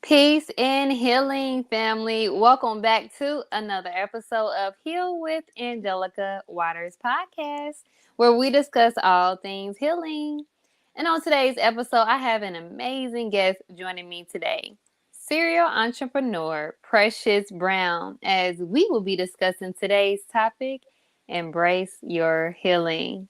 Peace and healing, family. Welcome back to another episode of Heal with Angelica Watters podcast, where we discuss all things healing. And on today's episode, I have an amazing guest joining me today, serial entrepreneur Precious Brown, as we will be discussing today's topic: embrace your healing.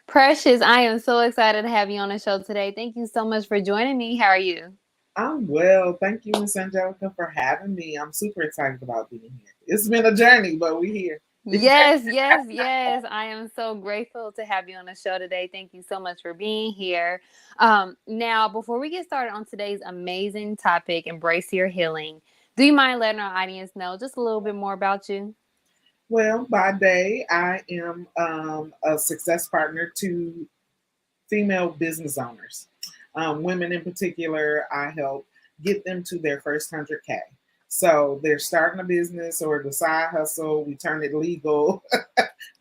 Precious, I am so excited to have you on the show today. Thank you so much for joining me. How are you? I'm well. Thank you, Miss Angelica, for having me. I'm super excited about being here. It's been a journey, but we're here. Yes, yes, yes. I am so grateful to have you on the show today. Thank you so much for being here. Now, before we get started on today's amazing topic, embrace your healing, do you mind letting our audience know just a little bit more about you? Well, by day, I am a success partner to female business owners. Women in particular, I help get them to their first 100K. So they're starting a business or the side hustle, we turn it legal,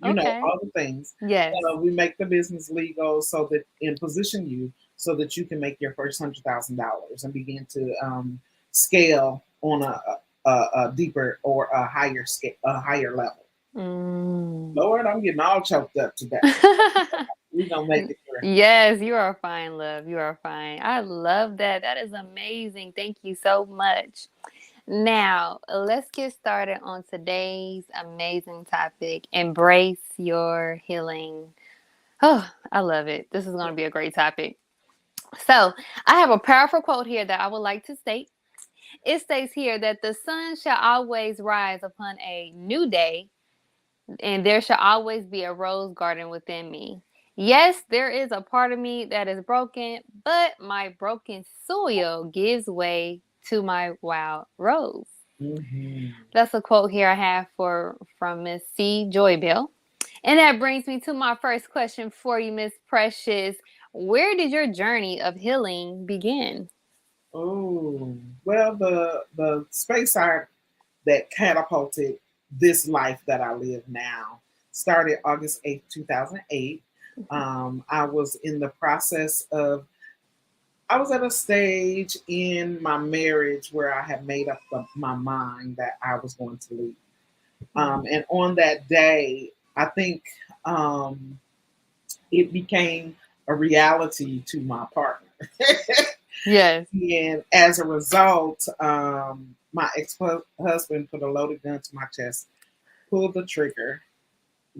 Okay. all the things. Yes. We make the business legal so that and position you so that you can make your first $100,000 and begin to scale on a deeper or a higher scale, a higher level. Mm. Lord, I'm getting all choked up today. We're gonna make it through. Yes, you are fine, love. You are fine. I love that. That is amazing. Thank you so much. Now, let's get started on today's amazing topic: embrace your healing. Oh, I love it. This is going to be a great topic. So, I have a powerful quote here that I would like to state. It states here that the sun shall always rise upon a new day, and there shall always be a rose garden within me. Yes, there is a part of me that is broken, but my broken soil gives way to my wild rose. Hmm. That's a quote here I have for from Miss C. Joybell. And that brings me to my first question for you, Miss Precious. Where did your journey of healing begin? Oh, well, the space art that catapulted this life that I live now started August 8th, 2008. I was in the process of, I was at a stage in my marriage where I had made up my mind that I was going to leave. And on that day, I think um, it became a reality to my partner. Yes. And as a result, my ex husband put a loaded gun to my chest, pulled the trigger.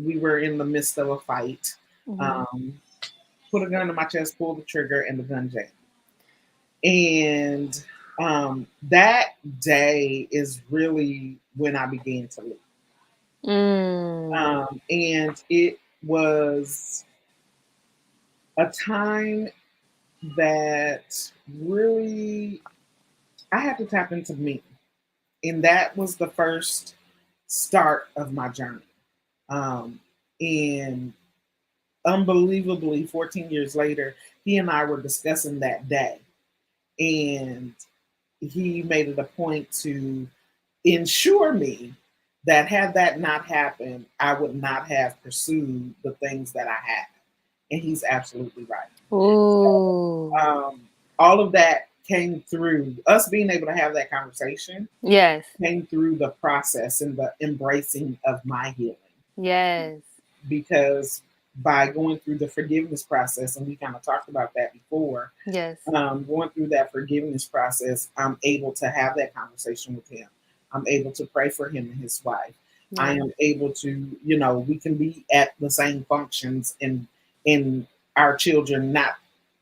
We were in the midst of a fight. Hmm. Um, Put a gun to my chest, pulled the trigger, and the gun jammed. And that day is really when I began to leave. Mm. And it was a time that really I had to tap into me. And that was the first start of my journey. Um, and unbelievably, 14 years later, he and I were discussing that day. And he made it a point to ensure me that had that not happened, I would not have pursued the things that I had. And he's absolutely right. Ooh. All of that came through us being able to have that conversation, Yes. came through the process and the embracing of my healing. Yes. Because by going through the forgiveness process, and we kind of talked about that before, Yes. going through that forgiveness process, I'm able to have that conversation with him. I'm able to pray for him and his wife. I Yeah. am able to, we can be at the same functions and our children not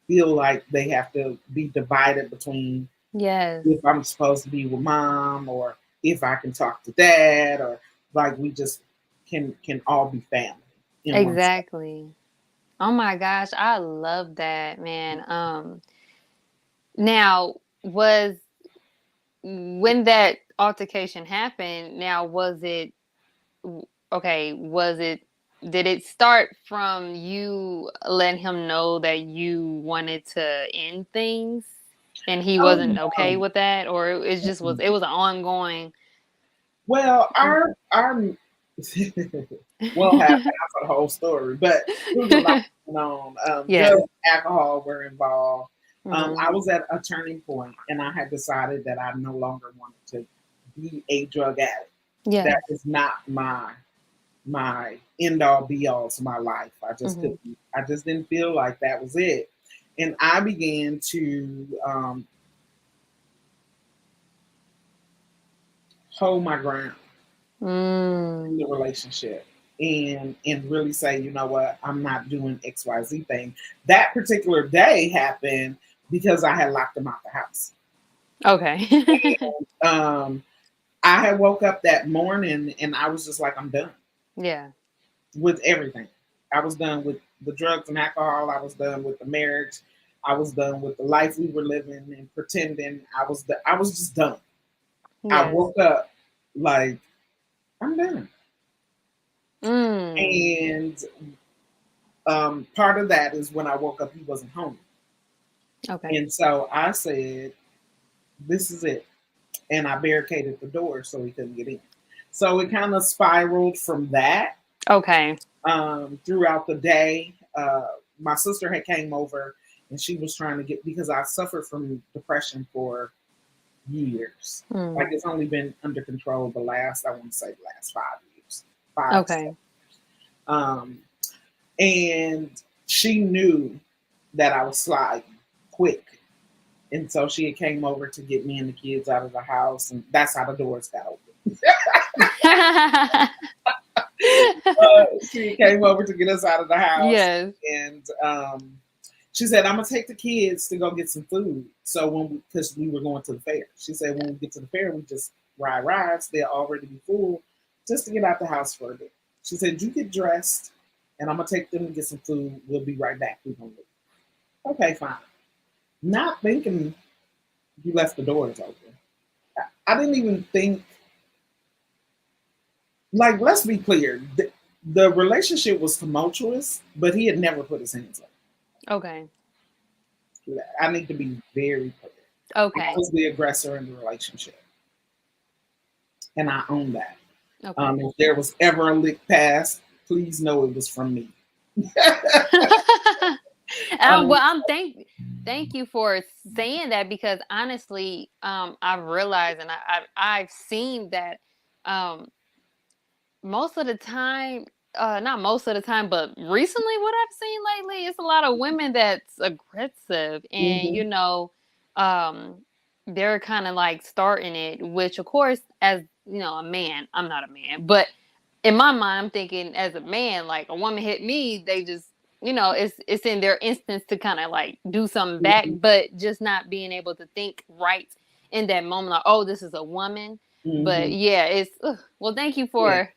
feel like they have to be divided between Yes. if I'm supposed to be with mom or if I can talk to dad or like we just can all be family in one space. Exactly. Oh my gosh, I love that, man. Now, was when that altercation happened, now was it okay, was it did it start from you letting him know that you wanted to end things and he Oh wasn't okay no. with that, or it just was it was an ongoing. Well, our we'll have half of the whole story, but there was a lot going on. Yes. Drugs, alcohol were involved. I was at a turning point, and I had decided that I no longer wanted to be a drug addict. Yeah. That was not my end all be all to my life. I just Hmm. couldn't. I just didn't feel like that was it, and I began to hold my ground in Mm. the relationship. And really say, you know what, I'm not doing XYZ thing. That particular day happened because I had locked him out the house. Okay. Um, I had woke up that morning and I was just like, I'm done Yeah. with everything. I was done with the drugs and alcohol. I was done with the marriage. I was done with the life we were living and pretending. I was just done. I Yes. woke up like I'm done. Mm. And part of that is when I woke up, he wasn't home. Okay. And so I said, this is it. And I barricaded the door so he couldn't get in. So it kind of spiraled from that Okay. throughout the day. My sister had came over and she was trying to get, because I suffered from depression for years. Like Mm. it's only been under control I want to say the last 5 years, 5 7. Okay. Um, and she knew that I was sliding quick. And so she had came over to get me and the kids out of the house, and that's how the doors got open. She came over to get us out of the house, Yes. and she said, "I'm gonna take the kids to go get some food." So because we were going to the fair, she said, "When we get to the fair, we just ride rides. They'll already be full, just to get out the house for a bit." She said, "You get dressed, and I'm gonna take them to get some food. We'll be right back. We're gonna leave." Okay, fine. Not thinking you left the doors open. I didn't even think, like, let's be clear. The relationship was tumultuous, but he had never put his hands up. Okay. I need to be very clear. I Okay. was the aggressor in the relationship, and I own that. Okay. If there was ever a lick pass, please know it was from me. Well, um, thank you for saying that, because honestly, I've realized, and I've seen that, um, most of the time, not most of the time, but recently, what I've seen lately is a lot of women that's aggressive, and mhm, um, they're kind of like starting it. Which, of course, as a man, I'm not a man, but in my mind, I'm thinking as a man, like a woman hit me, they just, it's in their instance to kind of like do something back, mhm, but just not being able to think right in that moment, like, oh, this is a woman. But mhm. yeah, well, thank you Yeah, for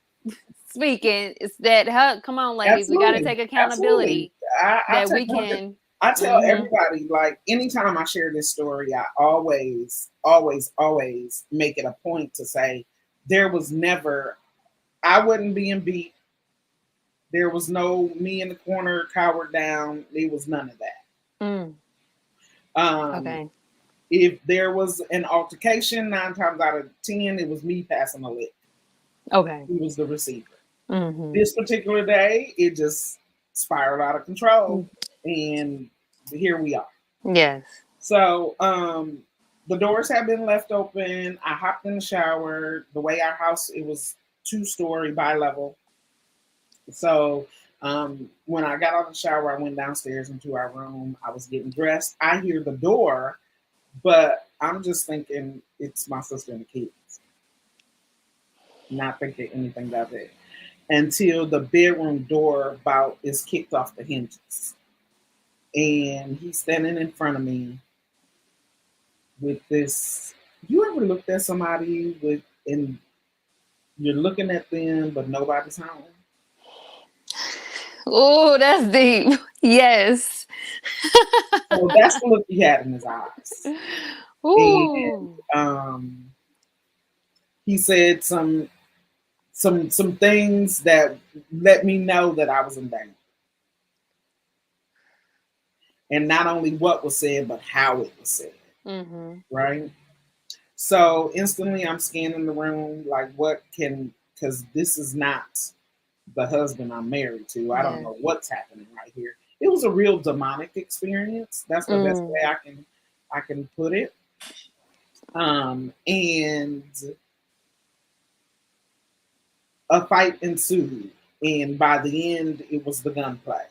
speaking. It's that, come on, ladies, we got to absolutely, take absolutely. accountability I that tell we can. I tell Hmm. everybody, like, anytime I share this story, I always, always, always make it a point to say there was never, I wasn't being beat. There was no me in the corner, cowered down. There was none of that. Mm, Um, okay. if there was an altercation, 9 times out of 10, it was me passing the lick. Okay. He was the receiver. Hmm. This particular day, it just spiraled out of control, and here we are. Yes. So the doors have been left open. I hopped in the shower. The way our house, it was 2-story bi-level. So when I got out of the shower, I went downstairs into our room. I was getting dressed. I hear the door, but I'm just thinking it's my sister and the kids, not thinking anything of it until the bedroom door about is kicked off the hinges. And he's standing in front of me with this. You ever looked at somebody with and you're looking at them, but nobody's home? Oh, that's deep. Yes. So that's the look he had in his eyes. And Ooh. he said some things that let me know that I was in danger. And not only what was said, but how it was said. Hmm. Right? So instantly I'm scanning the room like what can, because this is not the husband I'm married to. I don't Yes. know what's happening right here. it was a real demonic experience. That's the best Mm. way I can put it. And a fight ensued, and by the end, it was the gunplay.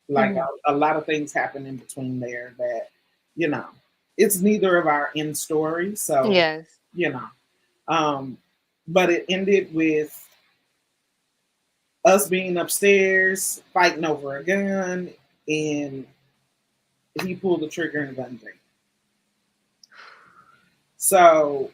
Like Mm. a lot of things happened in between there that, you know, it's neither of our end stories. So, Yes. you know, um, but it ended with us being upstairs fighting over a gun, and he pulled the trigger and the gun thing. So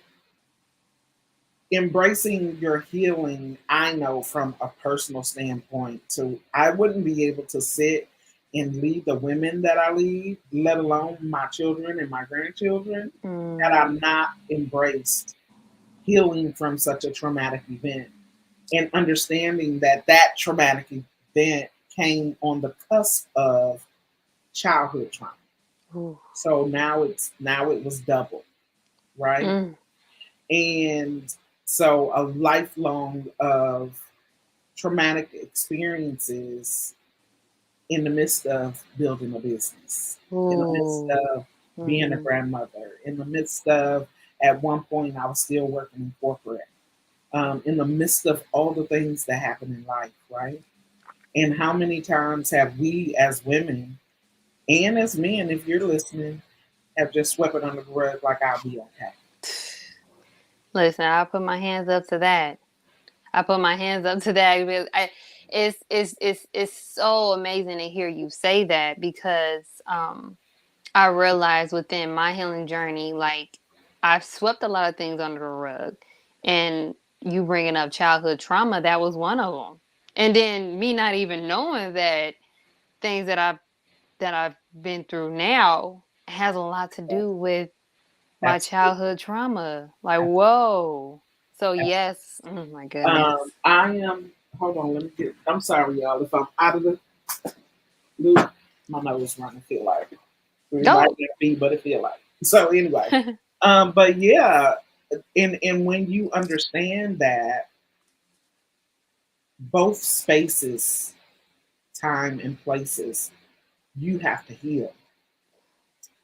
embracing your healing, I know from a personal standpoint, to I wouldn't be able to sit and lead the women that I lead, let alone my children and my grandchildren, had I Mm. not embraced healing from such a traumatic event and understanding that that traumatic event came on the cusp of childhood trauma. Ooh. So now it was double, right? Mm. And so a lifelong of traumatic experiences in the midst of building a business, in the midst Ooh. of being a Mm. grandmother, in the midst of at one point I was still working in corporate, in the midst of all the things that happen in life, right? And how many times have we as women and as men, if you're listening, have just swept it under the rug like I'll be okay. Listen, I put my hands up to that. I put my hands up to that. It's so amazing to hear you say that because I realized within my healing journey, like I've swept a lot of things under the rug, and you bringing up childhood trauma, that was one of them. And then me not even knowing that things that I've been through now has a lot to do with my Absolutely. childhood trauma. Like, whoa. So yes, oh my goodness. I am. Hold on, let me get. I'm sorry, y'all. If I'm out of the loop, my nose running. Feel like it might Go. not be, but it feel like. So anyway, but yeah, and when you understand that both spaces, time and places, you have to heal.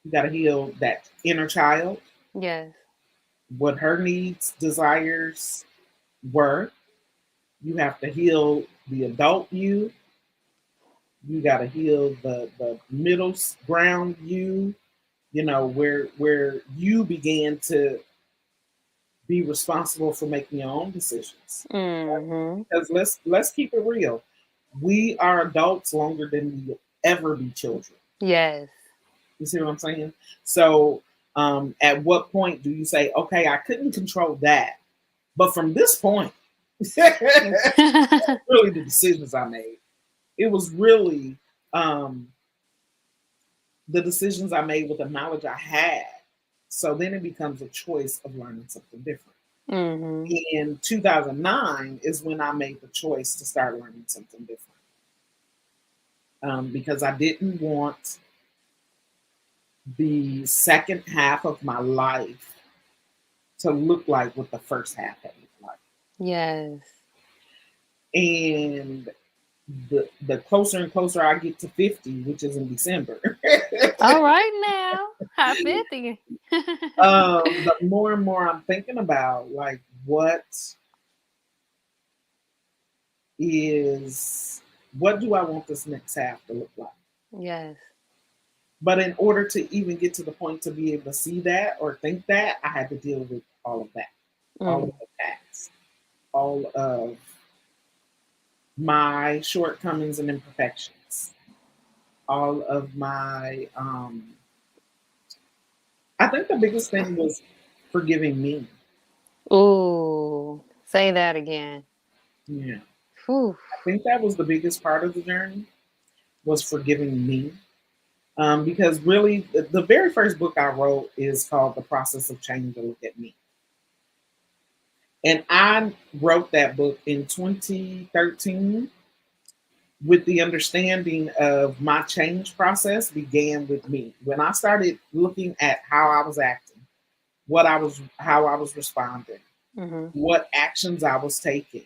You got to heal that inner child, Yes. what her needs, desires were. You have to heal the adult you. You got to heal the middle ground you know, where you began to be responsible for making your own decisions. Mm-hmm. Because let's keep it real. We are adults longer than we will ever be children. Yes. You see what I'm saying? So at what point do you say, okay, I couldn't control that, but from this point, really the decisions I made. It was really um, the decisions I made with the knowledge I had. So then it becomes a choice of learning something different. Mm-hmm. In 2009 is when I made the choice to start learning something different, because I didn't want the second half of my life to look like what the first half had looked like. Yes. And the closer and closer I get to 50, which is in December, All right now. High 50. the more and more I'm thinking about like is what do I want this next half to look like? Yes. But in order to even get to the point to be able to see that or think that, I had to deal with all of that, all of Mm. the facts, all of my shortcomings and imperfections, all of my. I think the biggest thing was forgiving me. Ooh. Say that again. Yeah, Whew. I think that was the biggest part of the journey was forgiving me. Because really, the very first book I wrote is called "The Process of Change." To look at me. And I wrote that book in 2013 with the understanding of my change process began with me. When I started looking at how I was acting, how I was responding, Mm-hmm. what actions I was taking,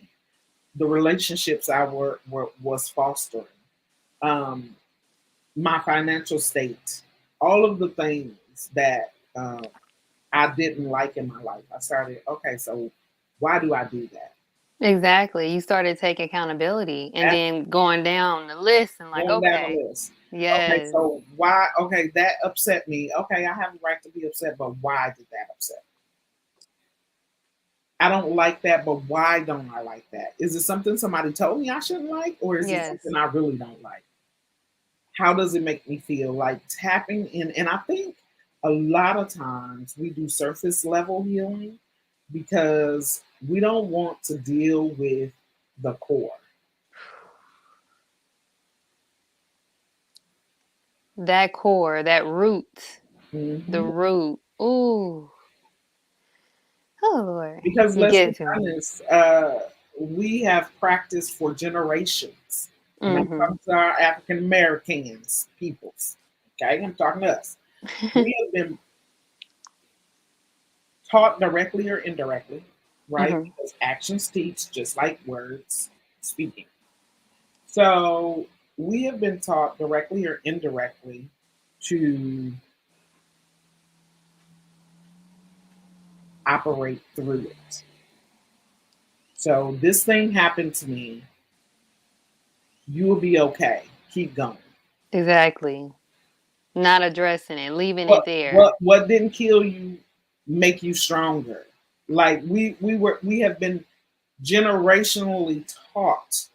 the relationships I was fostering, um, my financial state, all of the things that I didn't like in my life. I started, okay, so why do I do that? Exactly. You started taking accountability and That's then going down the list and like, going down the okay, list. Okay, yes, so why? Okay, that upset me. Okay, I have a right to be upset, but why did that upset? I don't like that, but why don't I like that? Is it something somebody told me I shouldn't like, or is it yes, something I really don't like? How does it make me feel? Like tapping in, and I think a lot of times we do surface level healing because we don't want to deal with the core. that core, that root, the Hmm. root. Ooh, oh Lord, Because you let's get be it to me. honest, we have practiced for generations, and I'm Mm-hmm. talking to our African Americans, peoples. Okay, I'm talking to us. We have been taught directly or indirectly, right? Mm-hmm. Because actions teach, just like words speaking. So we have been taught directly or indirectly to operate through it. So this thing happened to me. You will be okay. Keep going. Exactly. Not addressing it, leaving What it there. what didn't kill you make you stronger. Like we have been generationally taught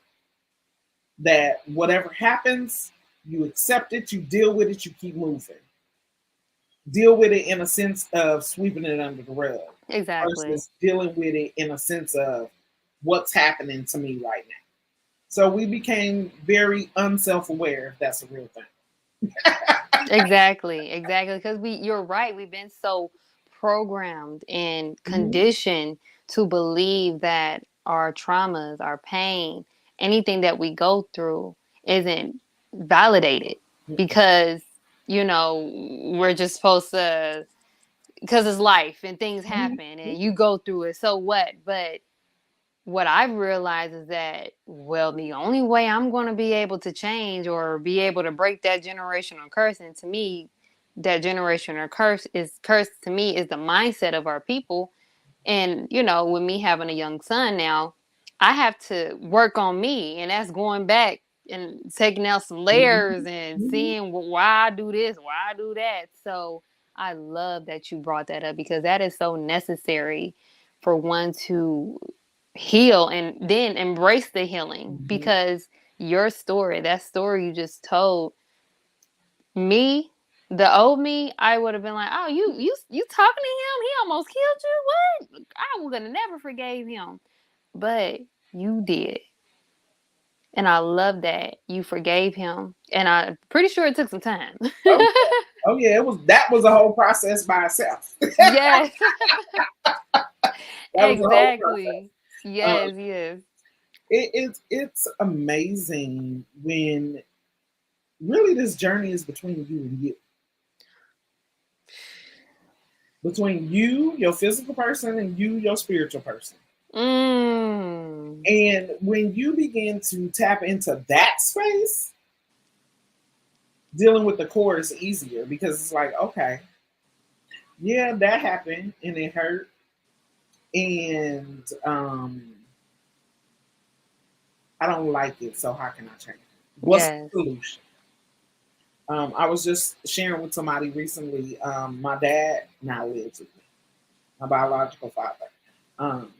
that whatever happens, you accept it, you deal with it, you keep moving. Deal with it in a sense of sweeping it under the rug Exactly. versus dealing with it in a sense of what's happening to me right now. So we became very unself aware, if that's a real thing. Exactly, exactly. Because you're right. We've been so programmed and Mhm. conditioned to believe that our traumas, our pain, anything that we go through isn't validated because, we're just supposed to, because it's life and things happen and you go through it. So what? But what I've realized is that, well, the only way I'm going to be able to change or be able to break that generational curse, and to me, that generational curse to me is the mindset of our people. And, with me having a young son now, I have to work on me. And that's going back and taking out some layers Mhm. and Mhm. seeing why I do this, why I do that. So I love that you brought that up because that is so necessary for one to heal and then embrace the healing Mhm. because your story, that story you just told me, the old me, I would have been like, "Oh, you talking to him? He almost killed you. What? I was gonna never forgave him, but you did, and I love that you forgave him. And I'm pretty sure it took some time. Oh yeah. Oh yeah, that was a whole process by itself. Yes, That was a whole process. exactly. Um, Yes, yes, it's amazing when really this journey is between you and you, between you, your physical person, and you, your spiritual person. mm, And when you begin to tap into that space, dealing with the core is easier because it's like, okay, yeah, that happened and it hurt, and I don't like it. So how can I change it? What's the yes. solution? I was just sharing with somebody recently. My dad now lives with me, my biological father, um,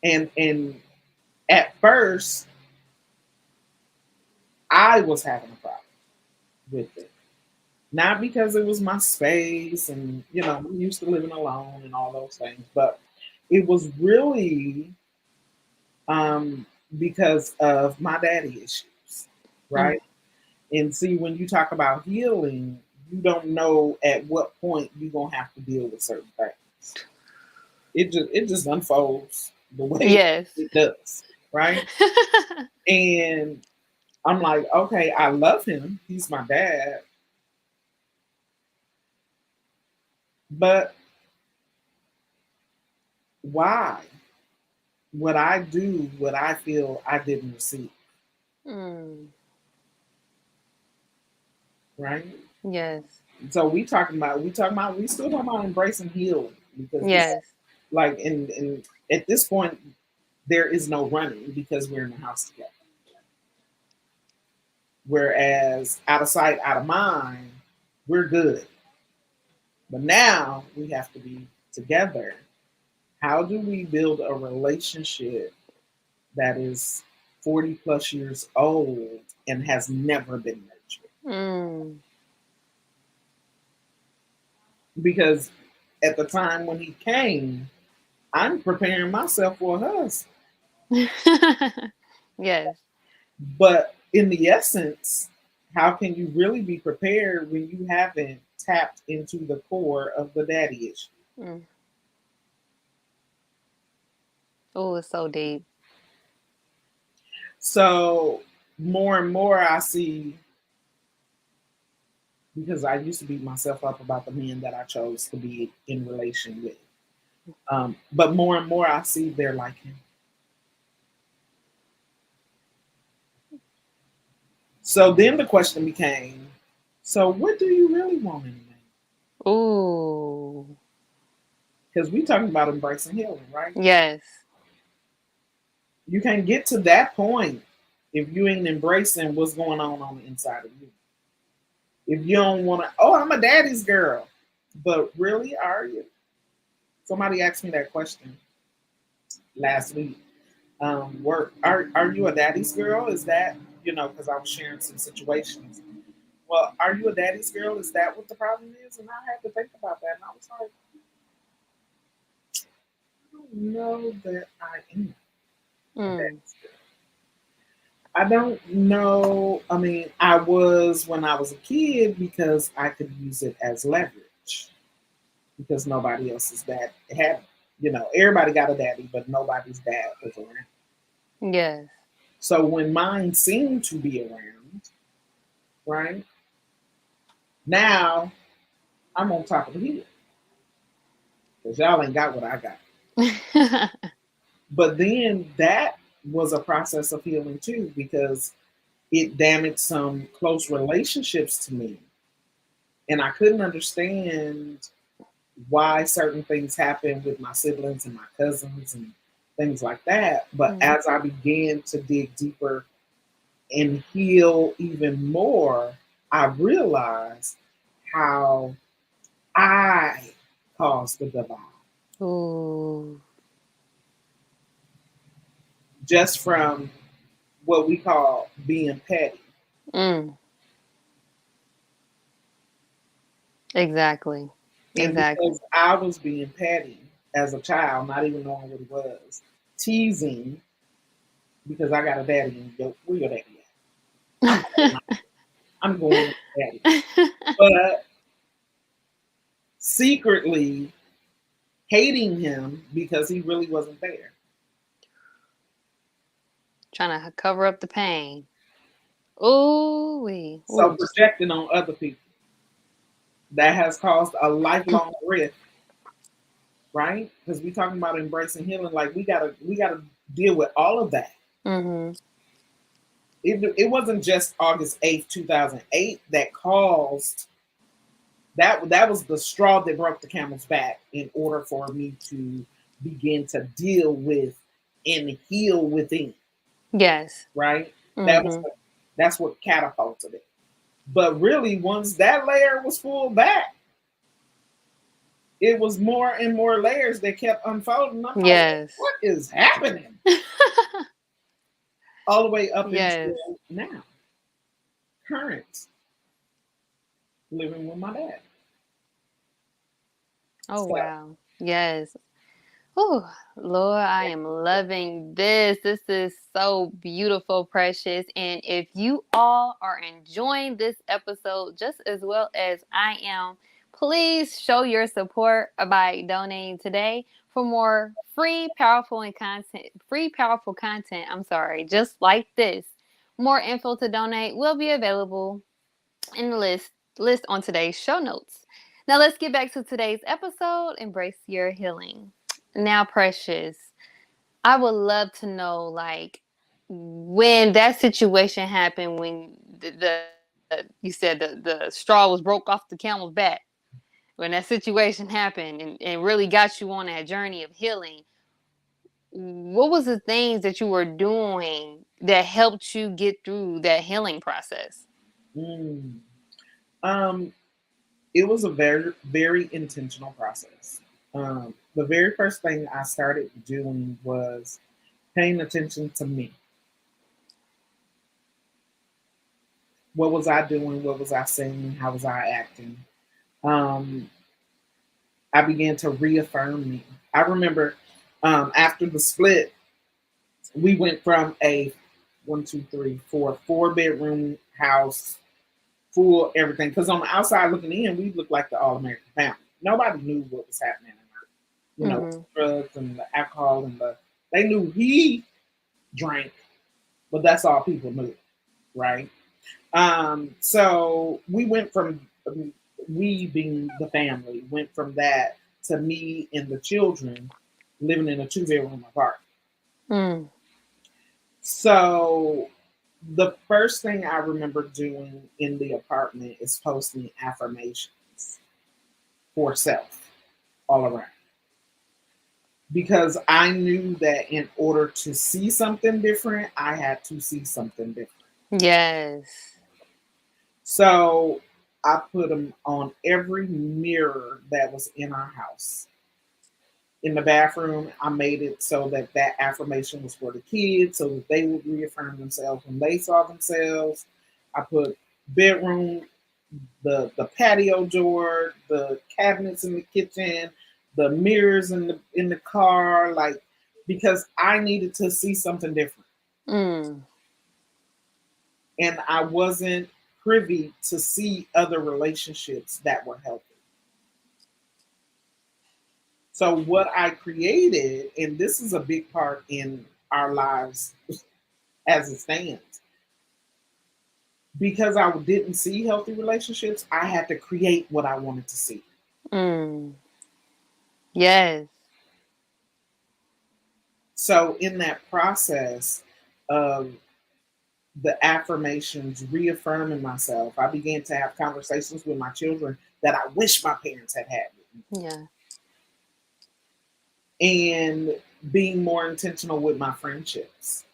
and at first I was having a problem with it, not because it was my space, and I'm used to living alone and all those things, but it was really um, because of my daddy issues, Mm, right? And see, when you talk about healing, you don't know at what point you're gonna have to deal with certain things. It just unfolds the way yes. it does, right? And I'm like, okay, I love him. He's my dad, but why would I do what I feel I didn't receive? mm, right? Yes. So we still talking about embracing healing because this Yes. like and at this point there is no running because we're in the house together. Whereas out of sight, out of mind, we're good. But now we have to be together. How do we build a relationship that is 40 plus years old and has never been nurtured? Mm. Because at the time when he came, I'm preparing myself for a husband. Yes. But in the essence, how can you really be prepared when you haven't tapped into the core of the daddy issue? Mm. Oh, it's so deep. So more and more I see, because I used to beat myself up about the men that I chose to be in relation with. But more and more I see they're like him. So then the question became, so what do you really want in a man? Ooh. Because we talking about embracing healing, right? Yes. You can't get to that point if you ain't embracing what's going on the inside of you. If you don't want to, oh, I'm a daddy's girl. But really, are you? Somebody asked me that question last week. Are you a daddy's girl? Is that, because I was sharing some situations. Well, are you a daddy's girl? Is that what the problem is? And I had to think about that. And I was like, I don't know that I am a Mm. daddy's girl. I don't know. I mean, I was when I was a kid because I could use it as leverage because nobody else's dad had, everybody got a daddy, but nobody's dad was around. Yes. So when mine seemed to be around, right, now I'm on top of the hill because y'all ain't got what I got. But then that was a process of healing too because it damaged some close relationships to me. And I couldn't understand why certain things happened with my siblings and my cousins and things like that. But Mm. as I began to dig deeper and heal even more, I realized how I caused the divide Ooh. just from what we call being petty. Mm. Exactly. And Exactly. because I was being petty as a child, not even knowing what it was, teasing because I got a daddy and where your daddy at? I'm going with daddy. But secretly hating him because he really wasn't there. Trying to cover up the pain. Ooh wee. So Ooh. projecting on other people. That has caused a lifelong rift, right? Because we talking about embracing healing, like we gotta deal with all of that. Mhm. It wasn't just August 8th, 2008 that caused that was the straw that broke the camel's back in order for me to begin to deal with and heal within, Yes. right? That was Mhm. that's what catapulted it. But really, once that layer was pulled back, it was more and more layers that kept unfolding. I'm like, Yes. what is happening? All the way up Yes. until now, current, living with my dad. Oh So wow. Yes. Oh, Lord, I am loving this. This is so beautiful, precious. And if you all are enjoying this episode just as well as I am, please show your support by donating today for more free, powerful content. I'm sorry, just like this. More info to donate will be available in the list on today's show notes. Now let's get back to today's episode. Embrace your healing. Now, Precious, I would love to know, like, when that situation happened, when the you said the straw was broke off the camel's back when that situation happened and really got you on that journey of healing. What was the things that you were doing that helped you get through that healing process? Mm. Um, it was a very, very intentional process. The very first thing I started doing was paying attention to me. What was I doing? What was I saying? How was I acting? Um, I began to reaffirm me. I remember after the split, we went from a one, two, three, four bedroom house, full everything. Because on the outside looking in, we looked like the all American family. Nobody knew what was happening in our, Mm-hmm. drugs and the alcohol and they knew he drank, but that's all people knew, right? So we went from we being the family went from that to me and the children living in a 2 bedroom apartment. Mm. So the first thing I remember doing in the apartment is posting affirmations for self all around. Because I knew that in order to see something different, I had to see something different. Yes. So I put them on every mirror that was in our house. In the bathroom, I made it so that that affirmation was for the kids, so that they would reaffirm themselves when they saw themselves. I put bedroom, the patio door, the cabinets in the kitchen, the mirrors in the car, like because I needed to see something different, Mm. and I wasn't privy to see other relationships that were healthy. So what I created, and this is a big part in our lives as it stands, because I didn't see healthy relationships, I had to create what I wanted to see. Mm. Yes. So in that process of the affirmations, reaffirming myself, I began to have conversations with my children that I wish my parents had had with me, Yeah. and being more intentional with my friendships.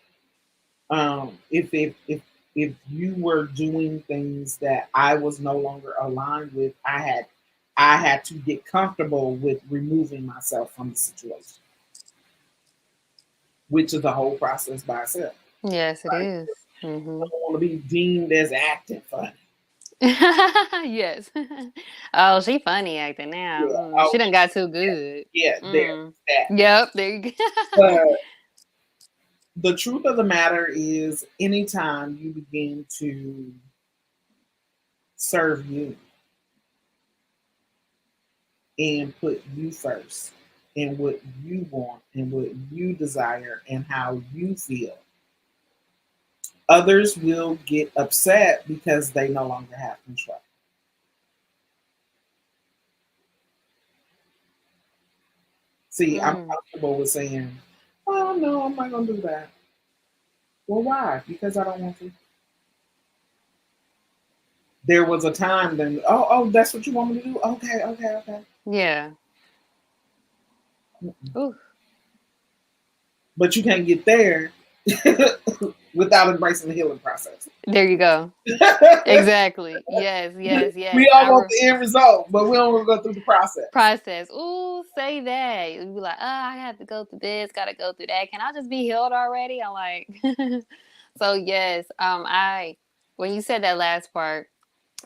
If you were doing things that I was no longer aligned with, I had to get comfortable with removing myself from the situation, which is the whole process by itself. Yes, it Right? is. I Mm-hmm. don't want to be deemed as acting funny. Yes. Oh, she funny acting now. Yeah. Mm. Oh, She done got too good. yeah. There. Mm. That. Yep. There you go. But the truth of the matter is, anytime you begin to serve you and put you first and what you want and what you desire and how you feel, others will get upset because they no longer have control. See, I'm Mm. comfortable with saying, oh, no, I'm not going to do that. Well, why? Because I don't want to. There was a time then, oh, that's what you want me to do? Okay, okay, okay. Yeah. Ooh. But you can't get there without embracing the healing process. There you go. Exactly. Yes. Yes. We Yes. all want the end result, but we don't want to go through the process. Process. Ooh, say that. You be like, oh, I have to go through this, gotta go through that. Can I just be healed already? I'm like, so yes. I when you said that last part,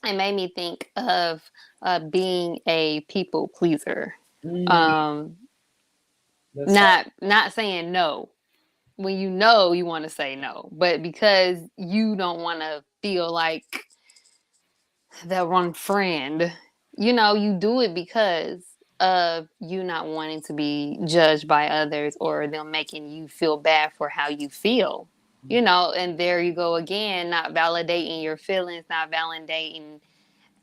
it made me think of being a people pleaser. Mm, Um, let's talk. not saying no when you know you want to say no, but because you don't want to feel like that one friend, you do it because of you not wanting to be judged by others or them making you feel bad for how you feel. And there you go again, not validating your feelings, not validating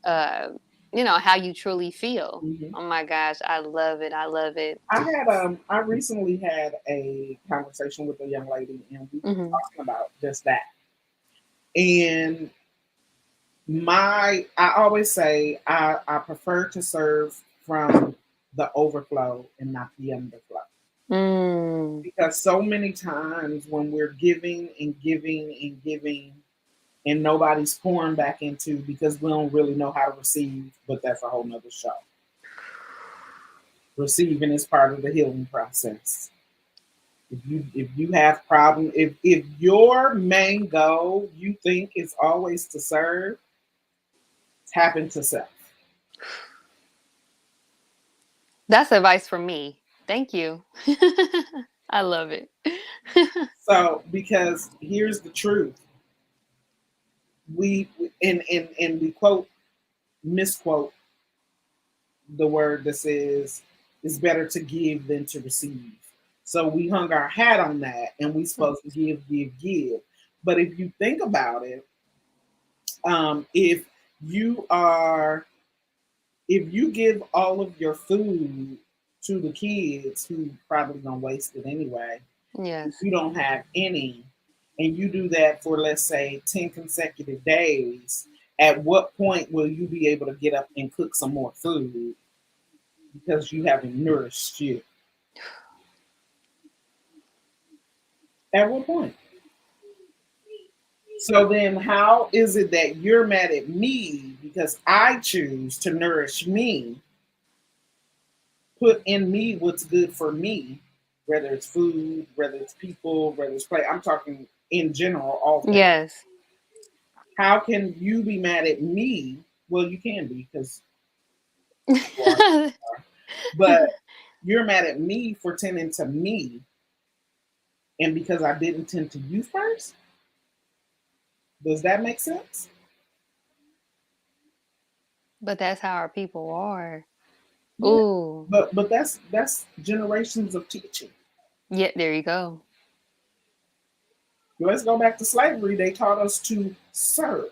uh how you truly feel. Mhm. Oh my gosh, I love it. I love it. I recently had a conversation with a young lady, and we were Hmm. talking about just that. And I always say I prefer to serve from the overflow and not the underflow. Mm. Because so many times when we're giving and giving and giving and nobody's pouring back into because we don't really know how to receive, but that's a whole nother show. Receiving is part of the healing process. If you have problem, if your main goal you think is always to serve, tap into self. That's advice from me. Thank you. I love it. So because here's the truth, we and we quote misquote the word that says it's better to give than to receive. So we hung our hat on that, and we supposed to give, give, give. But if you think about it, if you are if you give all of your food to the kids who probably gonna waste it anyway, if Yes. you don't have any, and you do that for let's say 10 consecutive days, at what point will you be able to get up and cook some more food because you haven't nourished you? At what point? So then how is it that you're mad at me because I choose to nourish me, put in me what's good for me, whether it's food, whether it's people, whether it's play. I'm talking in general, all things. Yes. How can you be mad at me? Well, you can be because you are, but you're mad at me for tending to me, and because I didn't tend to you first. Does that make sense? But that's how our people are. Yeah, Ooh. but that's generations of teaching. Yeah, there you go. Let's go back to slavery. They taught us to serve.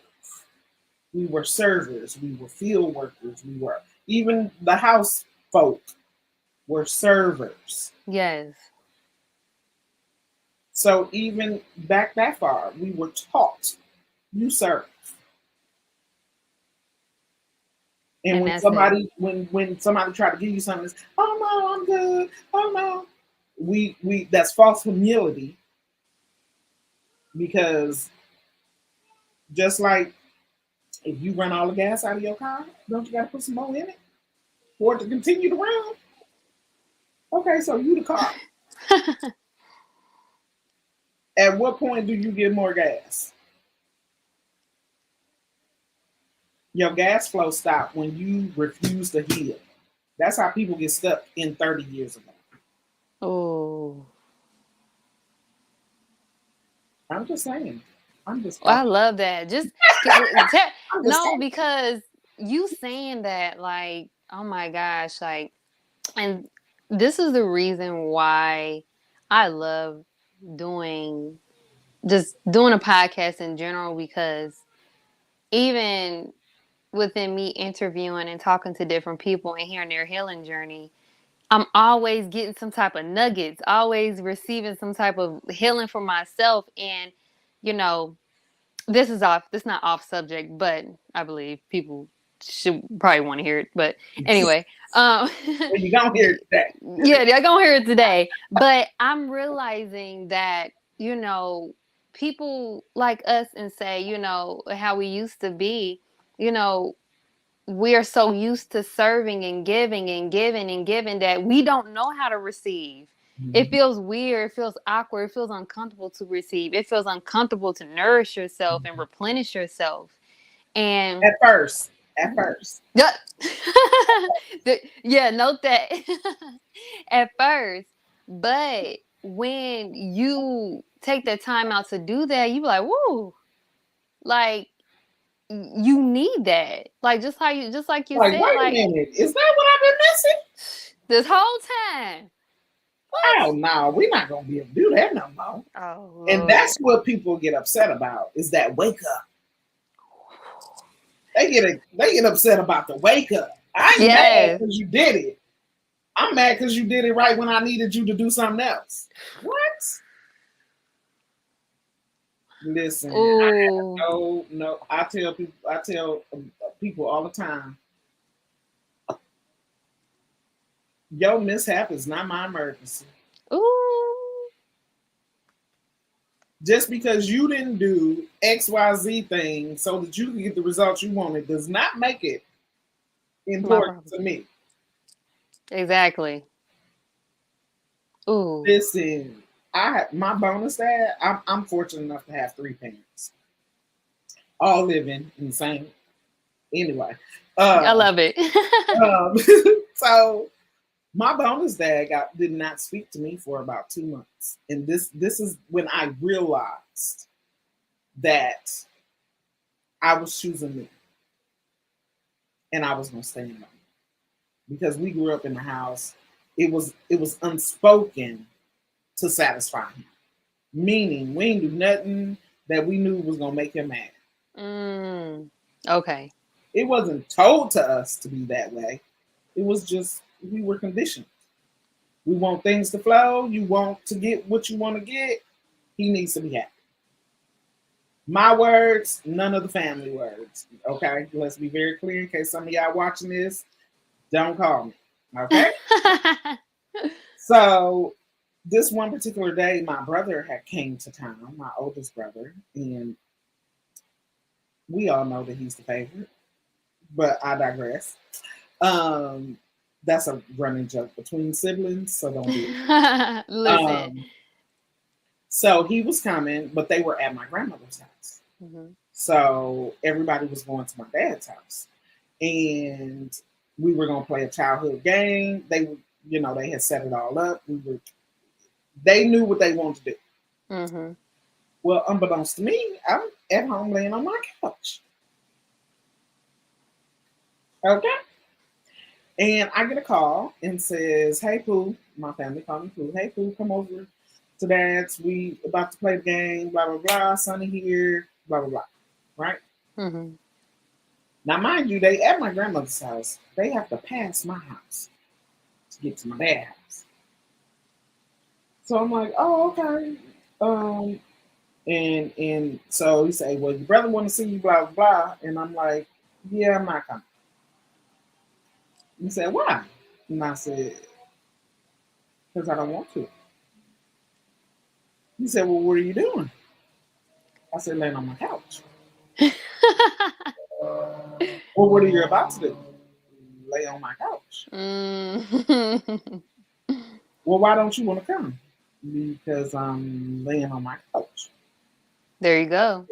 We were servers. We were field workers. We were even the house folk were servers. Yes. So even back that far, we were taught you serve. And And when that's it. somebody try to give you something, it's, oh no, I'm good. Oh no, we that's false humility because just like if you run all the gas out of your car, don't you got to put some more in it for it to continue to run? Okay, so you the car. At what point do you get more gas? Your gas flow stop when you refuse to heal. That's how people get stuck in 30 years ago. Oh. I'm just saying. I'm just I talking. love that. Just I'm just no, talking. because you saying that, like, oh my gosh, like, and this is the reason why I love doing just doing a podcast in general because even within me interviewing and talking to different people and hearing their healing journey, I'm always getting some type of nuggets, always receiving some type of healing for myself. And, you know, this not off subject, but I believe people should probably want to hear it. But anyway, Well, you gonna hear it today. yeah, they're gonna hear it today. But I'm realizing that, you know, people like us and say, you know, how we used to be, you know, we are so used to serving and giving and giving and giving that we don't know how to receive. It Mhm. feels weird, it feels awkward, it feels uncomfortable to receive. It feels uncomfortable to nourish yourself and replenish yourself. And At first, at first. yeah, yeah, note that at first. But when you take the time out to do that, you be like, woo, like you need that. Like just like you Like, said, wait a like minute, is that what I've been missing? this whole time. What? Oh no, we're not gonna be able to do that no more. Oh And Lord. that's what people get upset about is that wake up. They get upset about the wake up. I ain't mad Yes. because you did it. I'm mad because you did it right when I needed you to do something else. What? Listen, Ooh. no. I tell people all the time, your mishap is not my emergency. Ooh. Just because you didn't do XYZ thing so that you can get the results you wanted does not make it My important problem. to me. Exactly. Ooh. Listen, my bonus dad. I'm fortunate enough to have three parents, all living in the same. Anyway, I uh, love it. um, so my bonus dad did not speak to me for about 2 months, and this is when I realized that I was choosing me, and I was gonna stand on it because we grew up in the house. It was unspoken to satisfy him, meaning we didn't do nothing that we knew was gonna make him mad. Mm. Okay. It wasn't told to us to be that way. It was just we were conditioned. We want things to flow. You want to get what you want to get. He needs to be happy. My words, none of the family words. Okay, let's be very clear in case some of y'all watching this. Don't call me. Okay. So this one particular day, my brother had came to town, my oldest brother, and we all know that he's the favorite. But I digress. Um, that's a running joke between siblings, so don't do it. Listen. Um, so he was coming, but they were at my grandmother's house. Mhm. So everybody was going to my dad's house, and we were gonna play a childhood game. They had set it all up. They knew what they wanted to do. Mhm. Well, unbeknownst to me, I'm at home laying on my couch. Okay, and I get a call and says, "Hey, Pooh," my family called me Pooh. "Hey, Pooh, come over to Dad's. We about to play the game. Blah blah blah. Sonny here. Blah blah blah." Right Mhm. now, mind you, they at my grandmother's house. They have to pass my house to get to my dad's house. So I'm like, "Oh, okay." Um, and so he say, "Well, your brother want to see you." Blah blah blah. And I'm like, "Yeah, I'm not coming." He said, "Why?" And I said, "Because I don't want to." He said, "Well, what are you doing?" I said, "Laying on my couch." Well, what are you about to do? Lay on my couch. Mm. Well, why don't you want to come? Because I'm laying on my couch. There you go.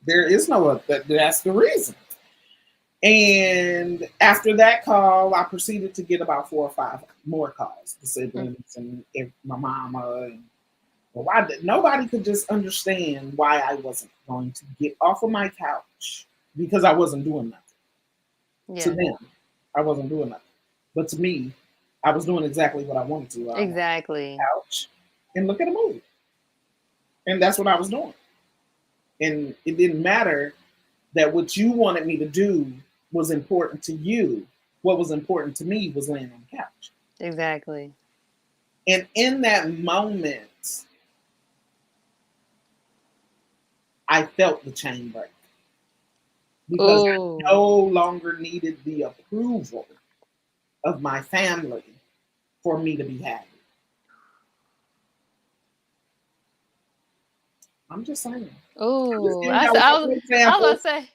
There is no other. That's the reason. And after that call, I proceeded to get about 4 or 5 more calls, the Mm. siblings and my mama. And well, nobody could just understand why I wasn't going to get off of my couch because I wasn't doing nothing. To Yeah. them, I wasn't doing nothing. But to me, I was doing exactly what I wanted to. I wanted Exactly. couch and look at a movie. And that's what I was doing. And it didn't matter that what you wanted me to do was important to you. What was important to me was laying on the couch. Exactly. And in that moment, I felt the chain break because I Oh. no longer needed the approval of my family for me to be happy. I'm just saying. I'm just Oh. giving y'all one I was example. about to say.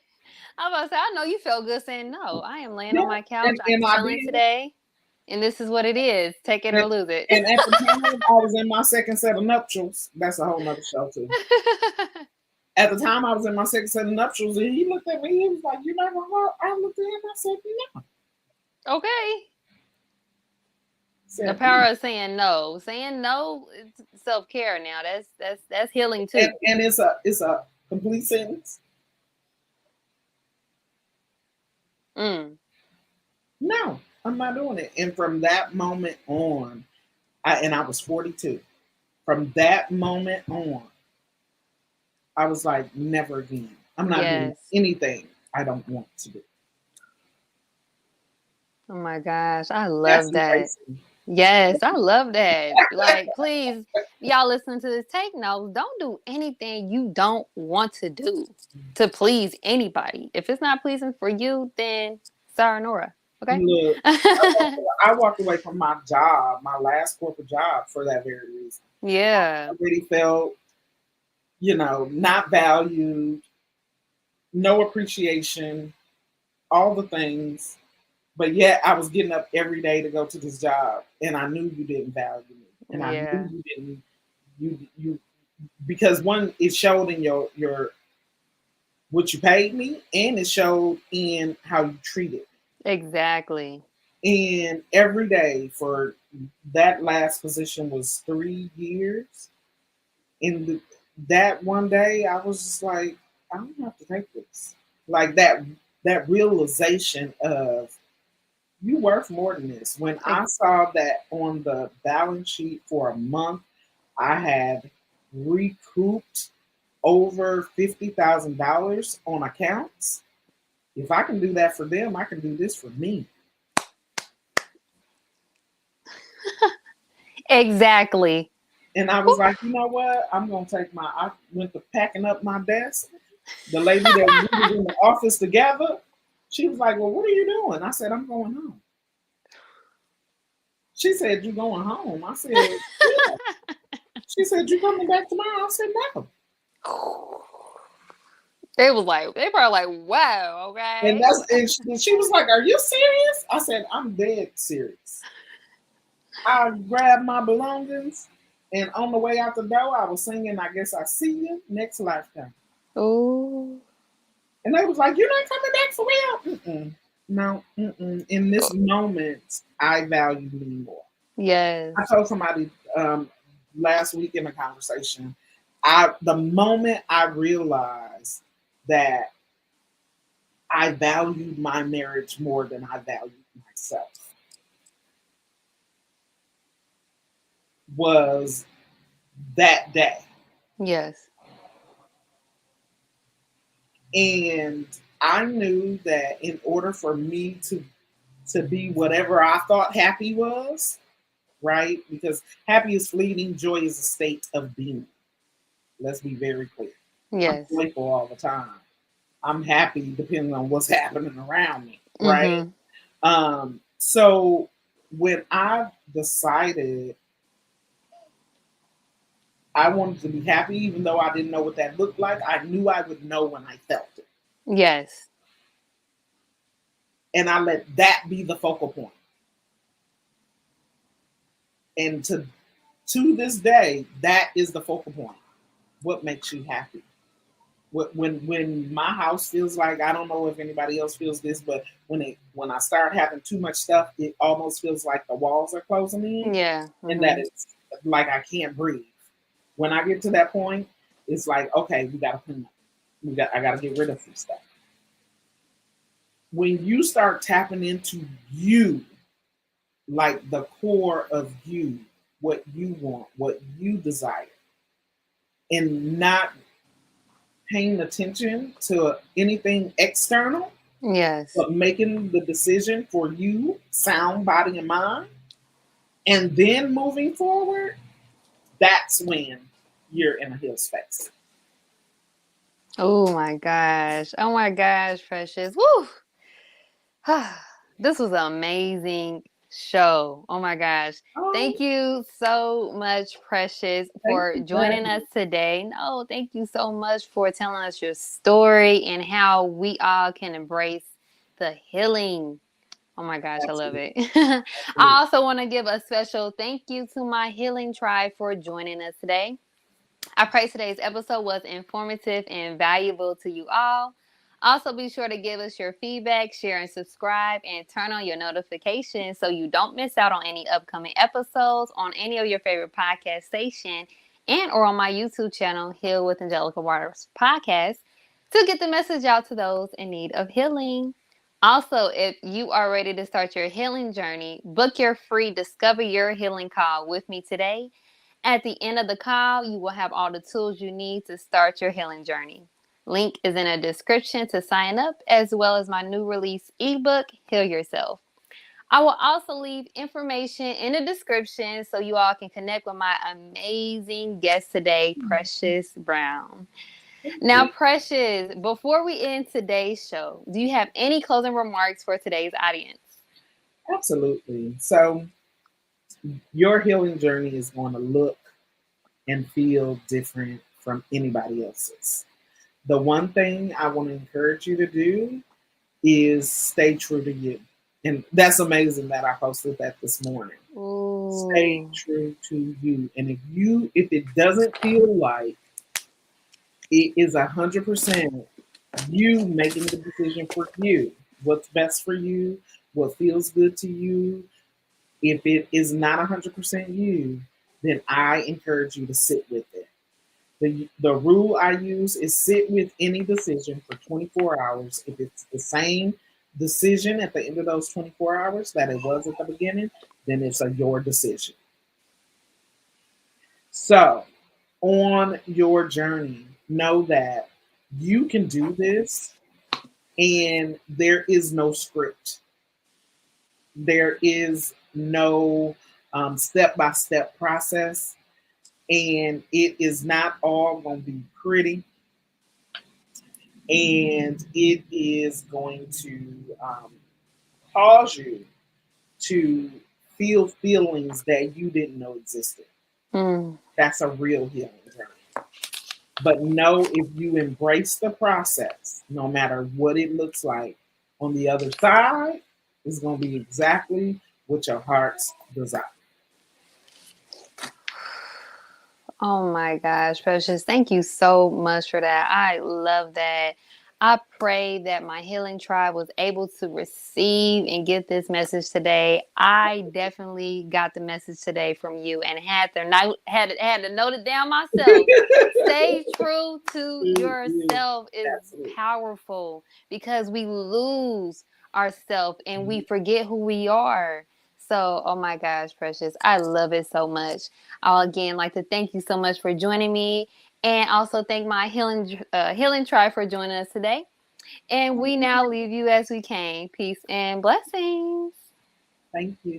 I was about to say. I know you felt good saying no. I am laying Yeah, on my couch. I'm and I chilling did. today, and this is what it is. Take it or And, lose it. and at the time, I was in my second set of nuptials. That's a whole nother show, too. At the time, I was in my second set of nuptials, and he looked at me. He was like, "You're not going to go?" I looked at him. I said, "No." Okay. I The said, power "No." of saying no. Saying no is self care now. That's healing And, too. and it's a complete sentence. Mm. No, I'm not doing it. And from that moment on, I was 42. From that moment on, I was like, never again. I'm not doing Yes. anything I don't want to do. Oh my gosh. I That's love that. embracing. Yes, I love that. Like, please, y'all listening to this, take notes. Don't do anything you don't want to do to please anybody. If it's not pleasing for you, then sayonara. Okay? Look, I walked away from my job, my last corporate job, for that very reason. Yeah, I really felt, not valued, no appreciation, all the things. But yet I was getting up every day to go to this job, and I knew you didn't value me, and I knew yeah, you didn't. You because one, it showed in your what you paid me, and it showed in how you treated exactly. me. And every day for that last position was 3 years. And that one day, I was just like, I don't have to take this. Like that realization of, you worth more than this. When I Ex- saw that on the balance sheet for a month, I had recouped over $50,000 on accounts. If I can do that for them, I can do this for me. exactly. And I was like, you know what? I'm gonna take my. I went to packing up my desk. The lady that we was in the office together, she was like, "Well, what are you doing?" I said, "I'm going home." She said, "You going home?" I said, "Yeah." She said, "You coming back tomorrow?" I said, "No." They probably like, wow, And okay. she was like, "Are you serious?" I said, "I'm dead serious." I grabbed my belongings, and on the way out the door, I was singing, "I guess I see you next lifetime." Ooh. And they was like, "You're not coming back for real?" Mm-mm. No, mm-mm. In this moment, I value me more. I Yes. told somebody last week in a conversation, the moment I realized that I valued my marriage more than I valued myself was that day. Yes. And I knew that in order for me to be whatever I thought happy was, right? Because happy is fleeting, joy is a state of being. Let's be very clear. I'm Yes. joyful all the time. I'm happy depending on what's happening around me, right? Mm-hmm. So when I decided I wanted to be happy, even though I didn't know what that looked like, I knew I would know when I felt it. Yes. And I let that be the focal point. And to this day, that is the focal point. What makes you happy? When my house feels like, I don't know if anybody else feels this, but when I start having too much stuff, it almost feels like the walls are closing in, Yeah. and that Mm-hmm. it's like I can't breathe. When I get to that point, it's like, okay, we gotta clean up. I gotta get rid of some stuff. When you start tapping into you, like the core of you, what you want, what you desire, and not paying attention to anything external, Yes. but making the decision for you, sound, body, and mind, and then moving forward, that's when you're in a heal space. Oh my gosh. Oh my gosh, Precious. Woo. This was an amazing show. Oh my gosh. Oh, Thank you so much, Precious, thank for you for joining having us me. today. No, thank you so much for telling us your story and how we all can embrace the healing. Oh my gosh, I love Absolutely, it. I absolutely. also want to give a special thank you to my healing tribe for joining us today. I pray today's episode was informative and valuable to you all. Also, be sure to give us your feedback, share, and subscribe, and turn on your notifications so you don't miss out on any upcoming episodes on any of your favorite podcast station and or on my YouTube channel, Heal with Angelica Watters podcast, to get the message out to those in need of healing. Also, if you are ready to start your healing journey, book your free Discover Your Healing call with me today. At the end of the call, you will have all the tools you need to start your healing journey. Link is in a description to sign up, as well as my new release ebook, Heal Yourself. I will also leave information in the description so you all can connect with my amazing guest today, Precious Brown. Thank Now, you. Precious, before we end today's show, do you have any closing remarks for today's audience? Absolutely. So, your healing journey is going to look and feel different from anybody else's. The one thing I want to encourage you to do is stay true to you. And that's amazing that I posted that this morning. Stay Ooh. true to you. And if it doesn't feel like it is 100% you making the decision for you, what's best for you, what feels good to you, if it is not 100% you, then I encourage you to sit with it. The rule I use is sit with any decision for 24 hours. If it's the same decision at the end of those 24 hours that it was at the beginning, then it's your decision. So, on your journey, know that you can do this and there is no script. There is no step by step process, and it is not all going to be pretty, and it is going to cause you to feel feelings that you didn't know existed. Mm. That's a real healing journey. But know if you embrace the process, no matter what it looks like, on the other side is going to be exactly what your heart's desire. Oh my gosh, Precious. Thank you so much for that. I love that. I pray that my healing tribe was able to receive and get this message today. I definitely got the message today from you and had to note it down myself. Stay true to yourself is Absolutely. powerful because we lose ourselves and we forget who we are. So, oh my gosh, Precious, I love it so much. I'll again like to thank you so much for joining me, and also thank my healing tribe for joining us today. And we now leave you as we came. Peace and blessings. Thank you.